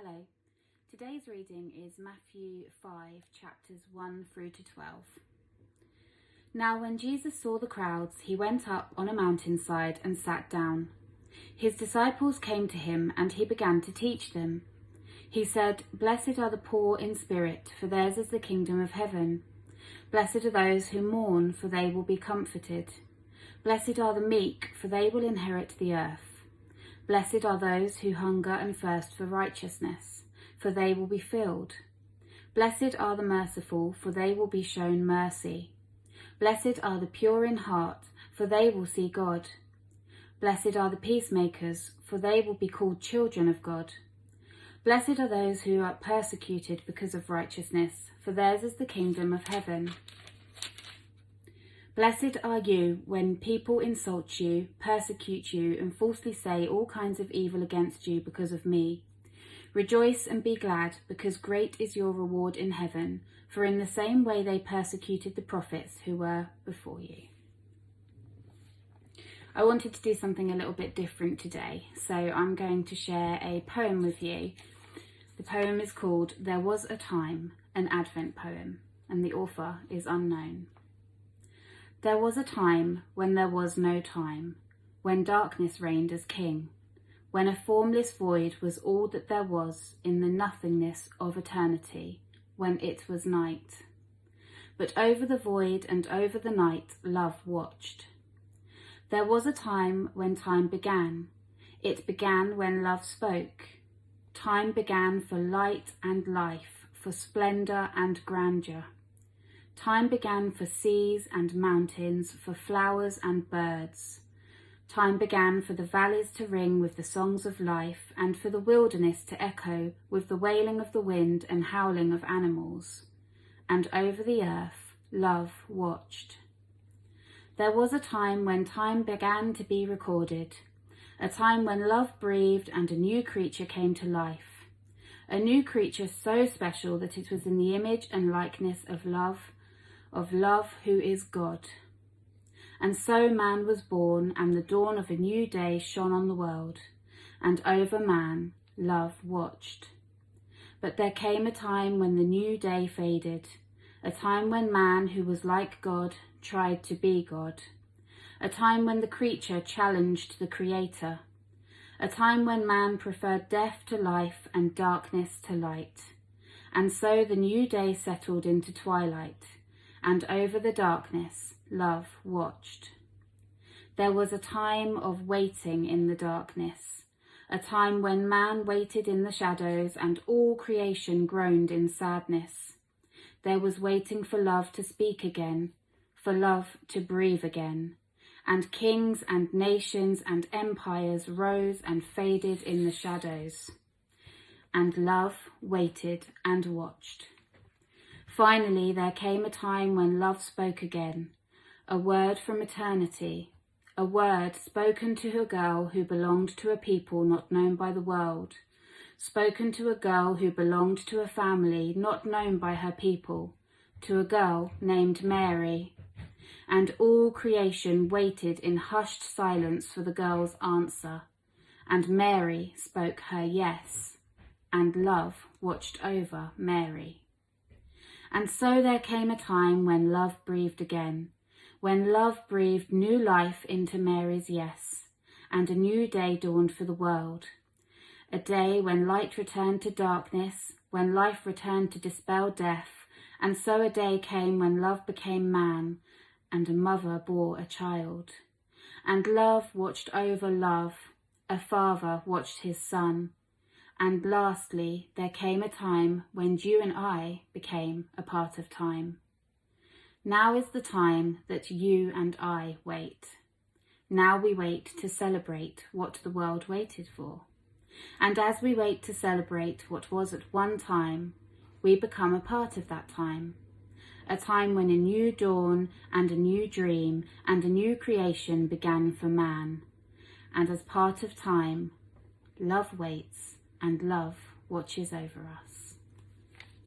Hello. Today's reading is Matthew 5, chapters 1 through to 12. Now when Jesus saw the crowds, he went up on a mountainside and sat down. His disciples came to him, and he began to teach them. He said, "Blessed are the poor in spirit, for theirs is the kingdom of heaven. Blessed are those who mourn, for they will be comforted. Blessed are the meek, for they will inherit the earth. Blessed are those who hunger and thirst for righteousness, for they will be filled. Blessed are the merciful, for they will be shown mercy. Blessed are the pure in heart, for they will see God. Blessed are the peacemakers, for they will be called children of God. Blessed are those who are persecuted because of righteousness, for theirs is the kingdom of heaven. Blessed are you when people insult you, persecute you, and falsely say all kinds of evil against you because of me. Rejoice and be glad, because great is your reward in heaven, for in the same way they persecuted the prophets who were before you." I wanted to do something a little bit different today, so I'm going to share a poem with you. The poem is called "There Was a Time," an Advent poem, and the author is unknown. There was a time when there was no time, when darkness reigned as king, when a formless void was all that there was in the nothingness of eternity, when it was night. But over the void and over the night, love watched. There was a time when time began. It began when love spoke. Time began for light and life, for splendour and grandeur. Time began for seas and mountains, for flowers and birds. Time began for the valleys to ring with the songs of life, and for the wilderness to echo with the wailing of the wind and howling of animals. And over the earth, love watched. There was a time when time began to be recorded, a time when love breathed and a new creature came to life. A new creature so special that it was in the image and likeness of love who is God. And so man was born, and the dawn of a new day shone on the world, and over man love watched. But there came a time when the new day faded, a time when man, who was like God, tried to be God, a time when the creature challenged the Creator, a time when man preferred death to life and darkness to light. And so the new day settled into twilight, and over the darkness, love watched. There was a time of waiting in the darkness, a time when man waited in the shadows and all creation groaned in sadness. There was waiting for love to speak again, for love to breathe again, and kings and nations and empires rose and faded in the shadows. And love waited and watched. Finally, there came a time when love spoke again, a word from eternity, a word spoken to a girl who belonged to a people not known by the world, spoken to a girl who belonged to a family not known by her people, to a girl named Mary. And all creation waited in hushed silence for the girl's answer, and Mary spoke her yes, and love watched over Mary. And so there came a time when love breathed again, when love breathed new life into Mary's yes, and a new day dawned for the world. A day when light returned to darkness, when life returned to dispel death, and so a day came when love became man, and a mother bore a child. And love watched over love, a father watched his son. And lastly, there came a time when you and I became a part of time. Now is the time that you and I wait. Now we wait to celebrate what the world waited for. And as we wait to celebrate what was at one time, we become a part of that time. A time when a new dawn and a new dream and a new creation began for man. And as part of time, love waits and love watches over us.